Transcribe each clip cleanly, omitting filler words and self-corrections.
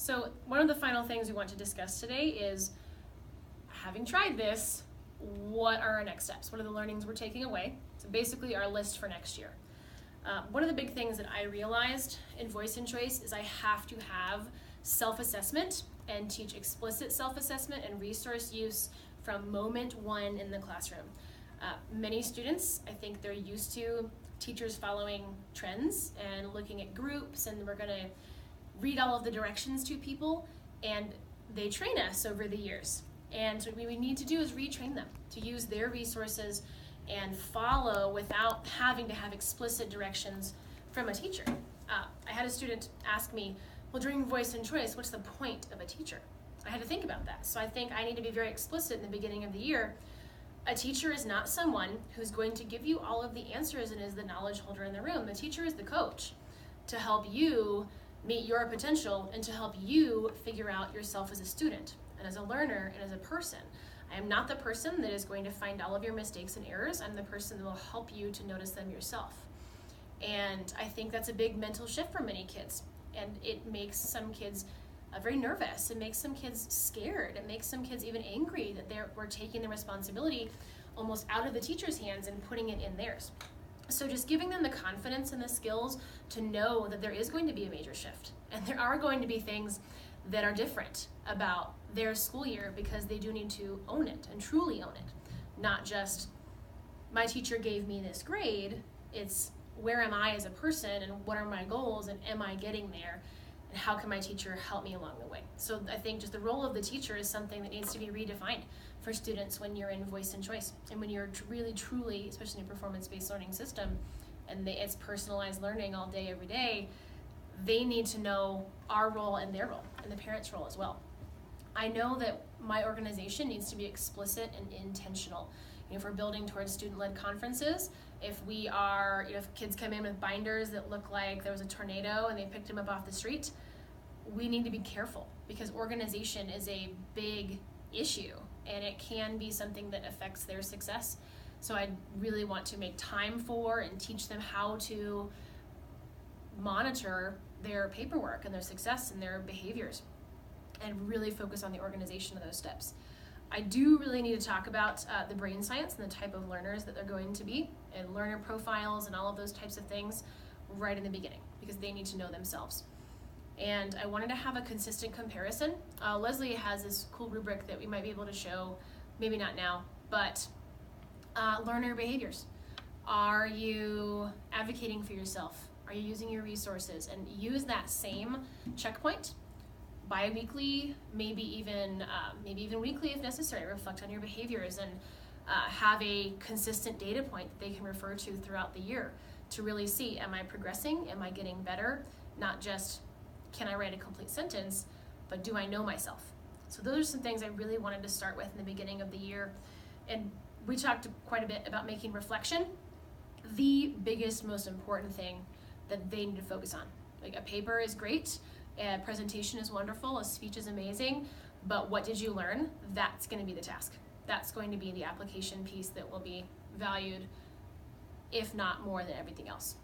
So one of the final things we want to discuss today is, having tried this, what are our next steps? What are the learnings we're taking away? So basically our list for next year. One of the big things that I realized in Voice and Choice is I have to have self-assessment and teach explicit self-assessment and resource use from moment one in the classroom. Many students, I think they're used to teachers following trends and looking at groups, and we're gonna read all of the directions to people, and they train us over the years. And what we need to do is retrain them to use their resources and follow without having to have explicit directions from a teacher. I had a student ask me, well, during Voice and Choice, what's the point of a teacher? I had to think about that. So I think I need to be very explicit in the beginning of the year. A teacher is not someone who's going to give you all of the answers and is the knowledge holder in the room. The teacher is the coach to help you meet your potential and to help you figure out yourself as a student and as a learner and as a person. I am not the person that is going to find all of your mistakes and errors. I'm the person that will help you to notice them yourself. And I think that's a big mental shift for many kids. And it makes some kids very nervous. It makes some kids scared. It makes some kids even angry that we're taking the responsibility almost out of the teacher's hands and putting it in theirs. So just giving them the confidence and the skills to know that there is going to be a major shift. And there are going to be things that are different about their school year because they do need to own it and truly own it. Not just, my teacher gave me this grade, it's where am I as a person and what are my goals and am I getting there? And how can my teacher help me along the way? So I think just the role of the teacher is something that needs to be redefined for students when you're in Voice and Choice. And when you're really, truly, especially in a performance-based learning system, and it's personalized learning all day, every day, they need to know our role and their role, and the parent's role as well. I know that my organization needs to be explicit and intentional. If we're building towards student-led conferences, if we are, if kids come in with binders that look like there was a tornado and they picked them up off the street, we need to be careful because organization is a big issue and it can be something that affects their success. So I really want to make time for and teach them how to monitor their paperwork and their success and their behaviors and really focus on the organization of those steps. I do really need to talk about the brain science and the type of learners that they're going to be and learner profiles and all of those types of things right in the beginning because they need to know themselves. And I wanted to have a consistent comparison. Leslie has this cool rubric that we might be able to show, maybe not now, but learner behaviors. Are you advocating for yourself? Are you using your resources? And use that same checkpoint bi-weekly, maybe even weekly if necessary. Reflect on your behaviors and have a consistent data point that they can refer to throughout the year to really see, am I progressing? Am I getting better? Not just, can I write a complete sentence, but do I know myself? So those are some things I really wanted to start with in the beginning of the year. And we talked quite a bit about making reflection the biggest, most important thing that they need to focus on. Like, a paper is great, a presentation is wonderful, a speech is amazing, but what did you learn? That's going to be the task. That's going to be the application piece that will be valued, if not more than everything else.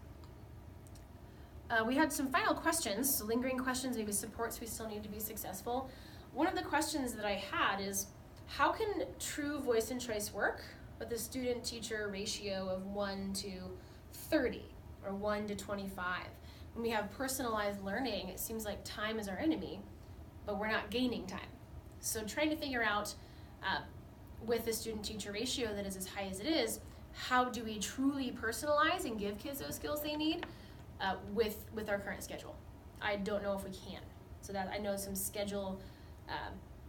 We had some final questions, so lingering questions, maybe supports we still need to be successful. One of the questions that I had is, how can true Voice and Choice work with a student-teacher ratio of 1 to 30 or 1 to 25? When we have personalized learning, it seems like time is our enemy, but we're not gaining time. So trying to figure out with the student-teacher ratio that is as high as it is, how do we truly personalize and give kids those skills they need with our current schedule? I don't know if we can. So that I know some schedule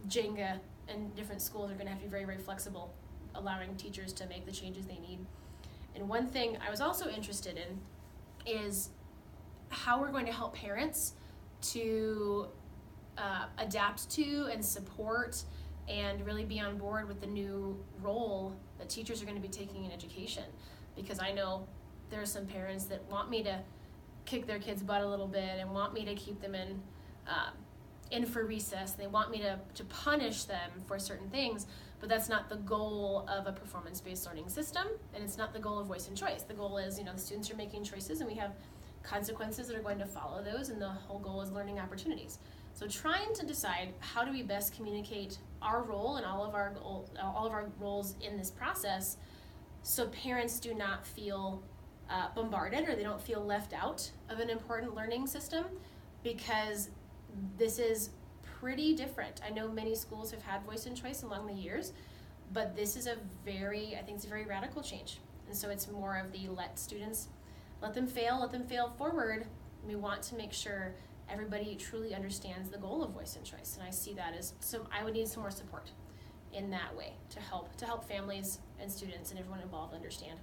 Jenga and different schools are going to have to be very, very flexible, allowing teachers to make the changes they need. And one thing I was also interested in is how we're going to help parents to adapt to and support and really be on board with the new role that teachers are going to be taking in education. Because I know there are some parents that want me to kick their kids' butt a little bit and want me to keep them in for recess. They want me to punish them for certain things, but that's not the goal of a performance-based learning system, and it's not the goal of Voice and Choice. The goal is, the students are making choices and we have consequences that are going to follow those, and the whole goal is learning opportunities. So trying to decide how do we best communicate our role and all of our roles in this process, so parents do not feel bombarded, or they don't feel left out of an important learning system, because this is pretty different. I know many schools have had voice and choice along the years, but this is I think it's a very radical change. And so it's more of the let them fail forward. We want to make sure everybody truly understands the goal of voice and choice. And I see that as I would need some more support in that way to help families and students and everyone involved understand.